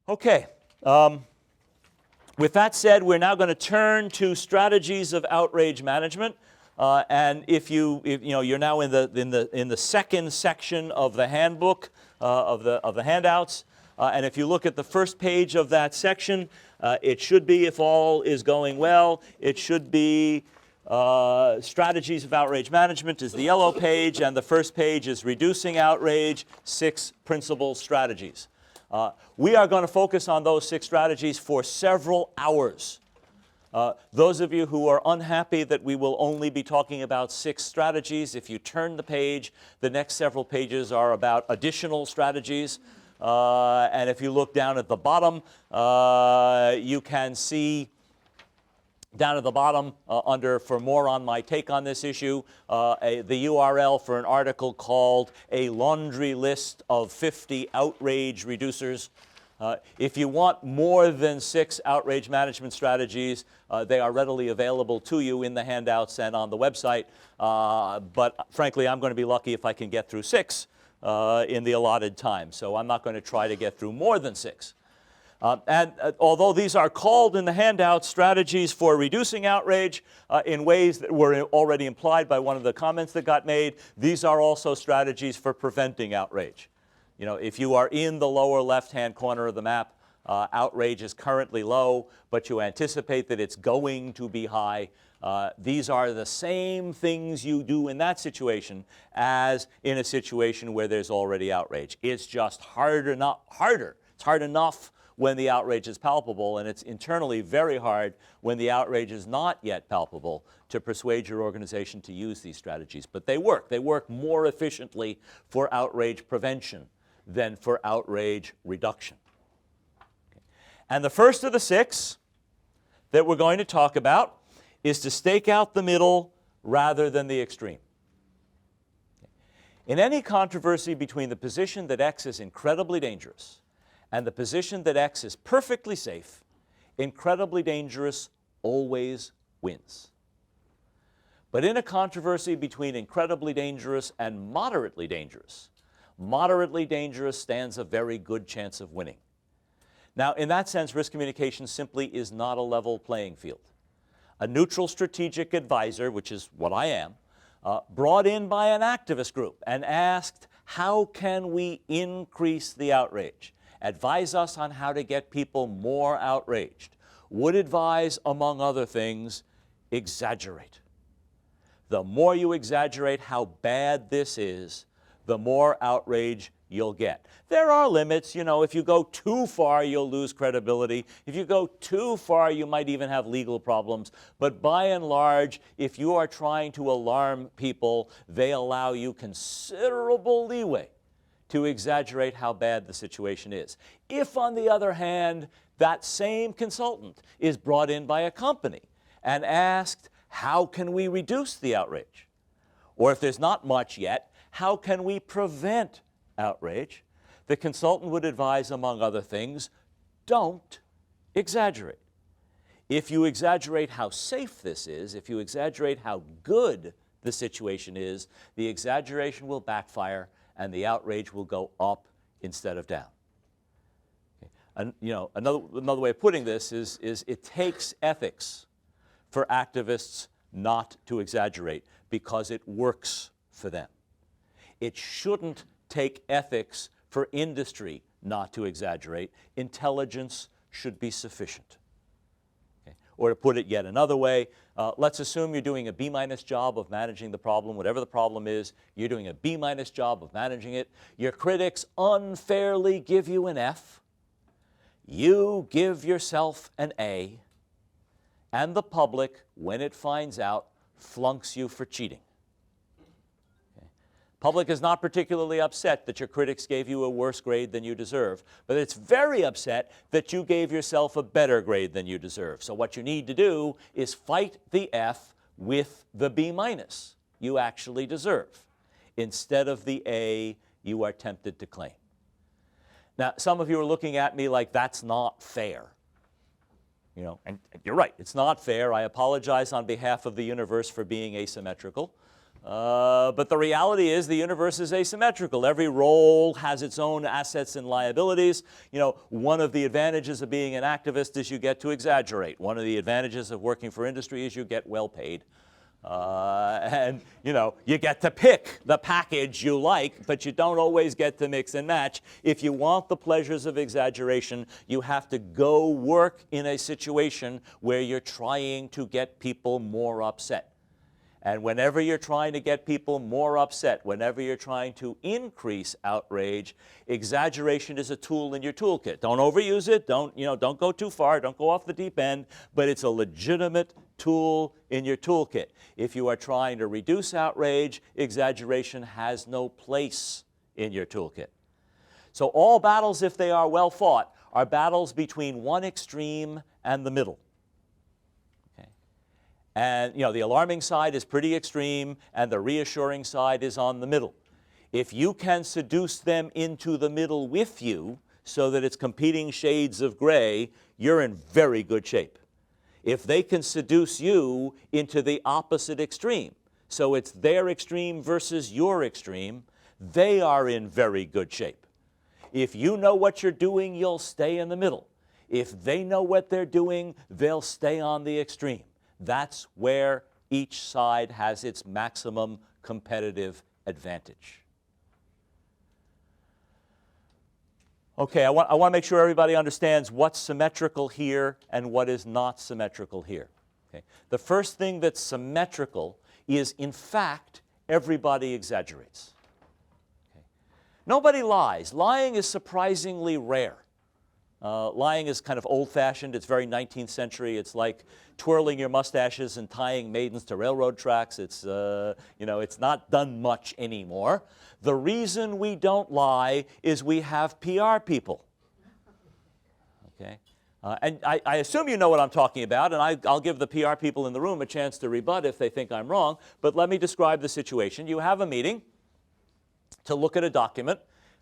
Okay. With that said, we're now going to turn to strategies of outrage management. And if you're now in the second section of the handbook of the handouts, and if you look at the first page of that section, it should be, if all is going well, it should be strategies of outrage management is the yellow page, and the first page is reducing outrage, 6 principal strategies. We are going to focus on those 6 strategies for several hours. Those of you who are unhappy that we will only be talking about 6 strategies, if you turn the page, the next several pages are about additional strategies. And if you look down at the bottom, you can see down at the bottom under for more on my take on this issue, the URL for an article called A Laundry List of 50 Outrage Reducers. If you want more than 6 outrage management strategies, they are readily available to you in the handouts and on the website. But frankly, I'm going to be lucky if I can get through 6 in the allotted time. So I'm not going to try to get through more than 6. And although these are called in the handout strategies for reducing outrage in ways that were already implied by one of the comments that got made, these are also strategies for preventing outrage. You know, if you are in the lower left-hand corner of the map, outrage is currently low, but you anticipate that it's going to be high. These are the same things you do in that situation as in a situation where there's already outrage. It's just harder. It's hard enough when the outrage is palpable, and it's internally very hard when the outrage is not yet palpable to persuade your organization to use these strategies. But they work. They work more efficiently for outrage prevention than for outrage reduction. Okay. And the first of the 6 that we're going to talk about is to stake out the middle rather than the extreme. In any controversy between the position that X is incredibly dangerous and the position that X is perfectly safe, incredibly dangerous always wins. But in a controversy between incredibly dangerous and moderately dangerous stands a very good chance of winning. Now, in that sense, risk communication simply is not a level playing field. A neutral strategic advisor, which is what I am, brought in by an activist group and asked, how can we increase the outrage? Advise us on how to get people more outraged. Would advise, among other things, exaggerate. The more you exaggerate how bad this is, the more outrage you'll get. There are limits. You know, if you go too far, you'll lose credibility. If you go too far, you might even have legal problems. But by and large, if you are trying to alarm people, they allow you considerable leeway to exaggerate how bad the situation is. If, on the other hand, that same consultant is brought in by a company and asked, how can we reduce the outrage? Or if there's not much yet, how can we prevent outrage? The consultant would advise, among other things, don't exaggerate. If you exaggerate how safe this is, if you exaggerate how good the situation is, the exaggeration will backfire and the outrage will go up instead of down. Okay. And, you know, another way of putting this is it takes ethics for activists not to exaggerate because it works for them. It shouldn't take ethics for industry not to exaggerate. Intelligence should be sufficient. Okay. Or to put it yet another way, let's assume you're doing a B- job of managing the problem. Whatever the problem is, you're doing a B- job of managing it. Your critics unfairly give you an F. You give yourself an A. And the public, when it finds out, flunks you for cheating. Public is not particularly upset that your critics gave you a worse grade than you deserve, but it's very upset that you gave yourself a better grade than you deserve. So what you need to do is fight the F with the B- you actually deserve, instead of the A you are tempted to claim. Now, some of you are looking at me like that's not fair. You know, and you're right, it's not fair. I apologize on behalf of the universe for being asymmetrical. But the reality is the universe is asymmetrical. Every role has its own assets and liabilities. You know, one of the advantages of being an activist is you get to exaggerate. One of the advantages of working for industry is you get well paid. And, you know, you get to pick the package you like, but you don't always get to mix and match. If you want the pleasures of exaggeration, you have to go work in a situation where you're trying to get people more upset. And whenever you're trying to get people more upset, whenever you're trying to increase outrage, exaggeration is a tool in your toolkit. Don't overuse it. Don't go too far. Don't go off the deep end. But it's a legitimate tool in your toolkit. If you are trying to reduce outrage, exaggeration has no place in your toolkit. So all battles, if they are well fought, are battles between one extreme and the middle. And, you know, the alarming side is pretty extreme, and the reassuring side is on the middle. If you can seduce them into the middle with you so that it's competing shades of gray, you're in very good shape. If they can seduce you into the opposite extreme, so it's their extreme versus your extreme, they are in very good shape. If you know what you're doing, you'll stay in the middle. If they know what they're doing, they'll stay on the extreme. That's where each side has its maximum competitive advantage. Okay, I want to make sure everybody understands what's symmetrical here and what is not symmetrical here. Okay. The first thing that's symmetrical is, in fact, everybody exaggerates. Okay. Nobody lies. Lying is surprisingly rare. Lying is kind of old-fashioned. It's very 19th century. It's like twirling your mustaches and tying maidens to railroad tracks. It's, it's not done much anymore. The reason we don't lie is we have PR people. Okay? And I assume you know what I'm talking about, and I'll give the PR people in the room a chance to rebut if they think I'm wrong. But let me describe the situation. You have a meeting to look at a document.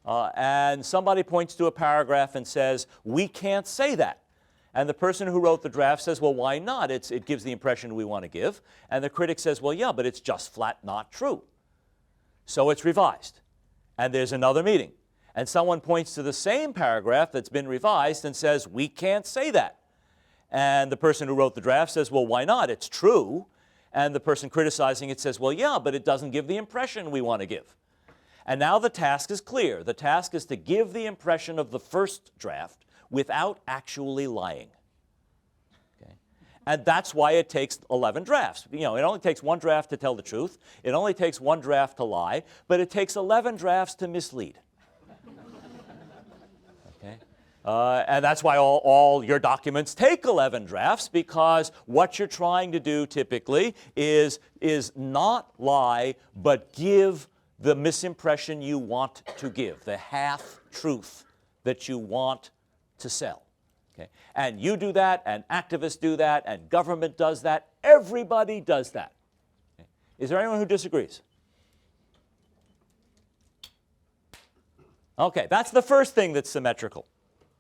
And somebody points to a paragraph and says, we can't say that. And the person who wrote the draft says, well, why not? It gives the impression we want to give. And the critic says, well, yeah, but it's just flat not true. So it's revised. And there's another meeting. And someone points to the same paragraph that's been revised and says, we can't say that. And the person who wrote the draft says, well, why not? It's true. And the person criticizing it says, well, yeah, but it doesn't give the impression we want to give. And now the task is clear. The task is to give the impression of the first draft without actually lying. Okay? And that's why it takes 11 drafts. You know, it only takes one draft to tell the truth. It only takes one draft to lie. But it takes 11 drafts to mislead. Okay? And that's why all your documents take 11 drafts, because what you're trying to do typically is not lie, but give the misimpression you want to give, the half-truth that you want to sell. Okay? And you do that, and activists do that, and government does that. Everybody does that. Okay? Is there anyone who disagrees? Okay, that's the first thing that's symmetrical.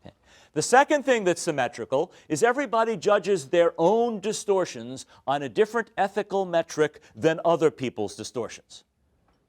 Okay. The second thing that's symmetrical is everybody judges their own distortions on a different ethical metric than other people's distortions.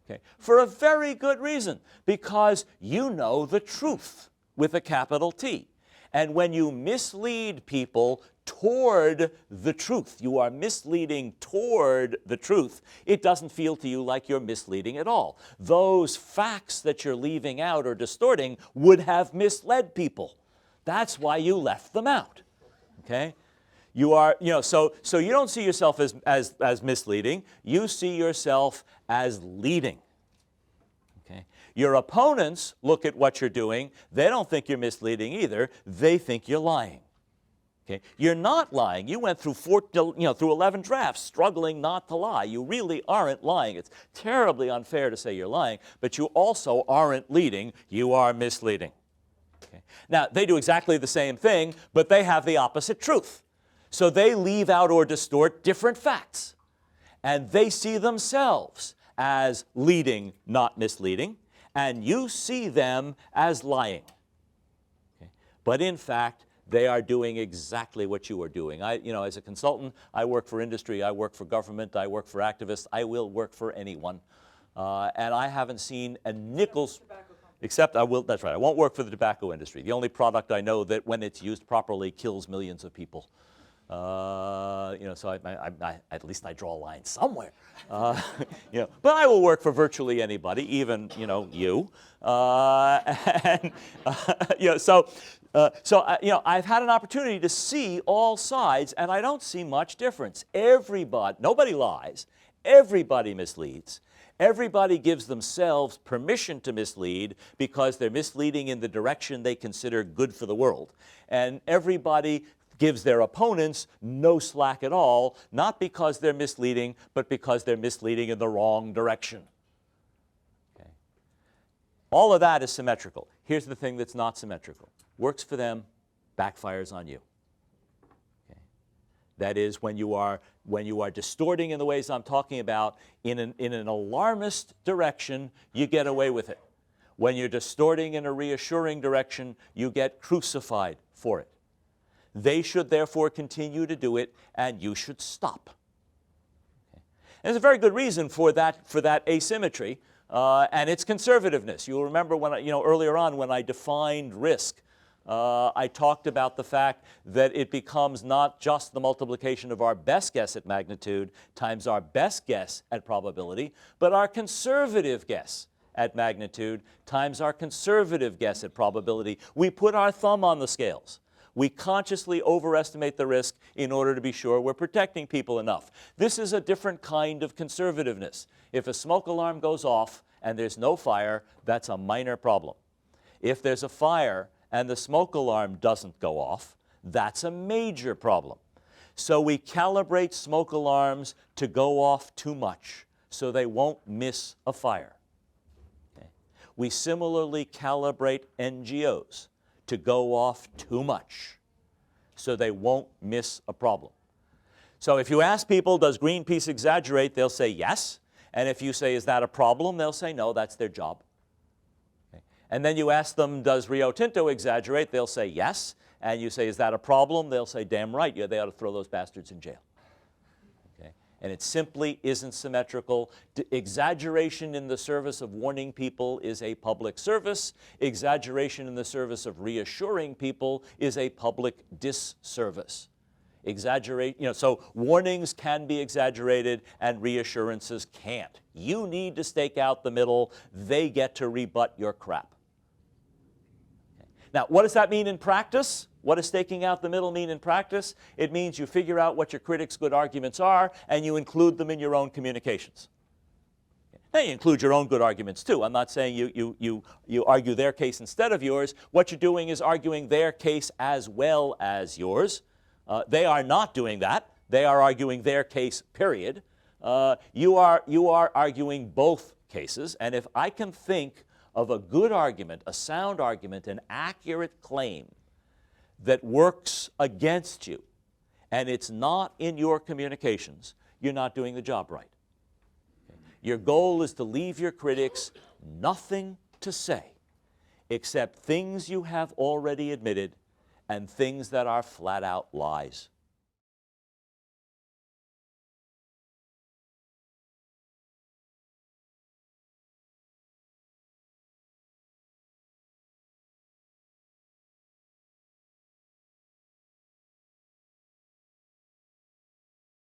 Okay. For a very good reason, because you know the truth with a capital T. And when you mislead people toward the truth, you are misleading toward the truth, it doesn't feel to you like you're misleading at all. Those facts that you're leaving out or distorting would have misled people. That's why you left them out. Okay? You are, so you don't see yourself as misleading. You see yourself as leading. Okay? Your opponents look at what you're doing. They don't think you're misleading either. They think you're lying. Okay? You're not lying. You went through 11 drafts struggling not to lie. You really aren't lying. It's terribly unfair to say you're lying, but you also aren't leading. You are misleading. Okay? Now, they do exactly the same thing, but they have the opposite truth. So they leave out or distort different facts. And they see themselves as leading, not misleading, and you see them as lying. Okay? But in fact, They are doing exactly what you are doing. As a consultant, I work for industry, I work for government, I work for activists, I will work for anyone. And I haven't seen a nickel's, except that's right, I won't work for the tobacco industry. The only product I know that when it's used properly kills millions of people. So at least I draw a line somewhere. But I will work for virtually anybody, even you. I've had an opportunity to see all sides, and I don't see much difference. Nobody lies. Everybody misleads. Everybody gives themselves permission to mislead because they're misleading in the direction they consider good for the world. And everybody gives their opponents no slack at all, not because they're misleading, but because they're misleading in the wrong direction. Okay. All of that is symmetrical. Here's the thing that's not symmetrical. Works for them, backfires on you. Okay. That is, when you are distorting in the ways I'm talking about, in an alarmist direction, you get away with it. When you're distorting in a reassuring direction, you get crucified for it. They should therefore continue to do it, and you should stop. Okay. And there's a very good reason for that asymmetry, and it's conservativeness. You'll remember when earlier on when I defined risk, I talked about the fact that it becomes not just the multiplication of our best guess at magnitude times our best guess at probability, but our conservative guess at magnitude times our conservative guess at probability. We put our thumb on the scales. We consciously overestimate the risk in order to be sure we're protecting people enough. This is a different kind of conservativeness. If a smoke alarm goes off and there's no fire, that's a minor problem. If there's a fire and the smoke alarm doesn't go off, that's a major problem. So we calibrate smoke alarms to go off too much so they won't miss a fire. Okay. We similarly calibrate NGOs to go off too much so they won't miss a problem. So if you ask people, does Greenpeace exaggerate, they'll say yes. And if you say, is that a problem, they'll say no, that's their job. Okay. And then you ask them, does Rio Tinto exaggerate, they'll say yes. And you say, is that a problem, they'll say, damn right, yeah, they ought to throw those bastards in jail. Okay. And it simply isn't symmetrical. Exaggeration in the service of warning people is a public service. Exaggeration in the service of reassuring people is a public disservice. So warnings can be exaggerated and reassurances can't. You need to stake out the middle. They get to rebut your crap. Okay. Now, what does that mean in practice? What does staking out the middle mean in practice? It means you figure out what your critics' good arguments are and you include them in your own communications. Now, you include your own good arguments too. I'm not saying you argue their case instead of yours. What you're doing is arguing their case as well as yours. They are not doing that. They are arguing their case, period. You are arguing both cases. And if I can think of a good argument, a sound argument, an accurate claim that works against you, and it's not in your communications, you're not doing the job right. Okay. Your goal is to leave your critics nothing to say except things you have already admitted and things that are flat out lies.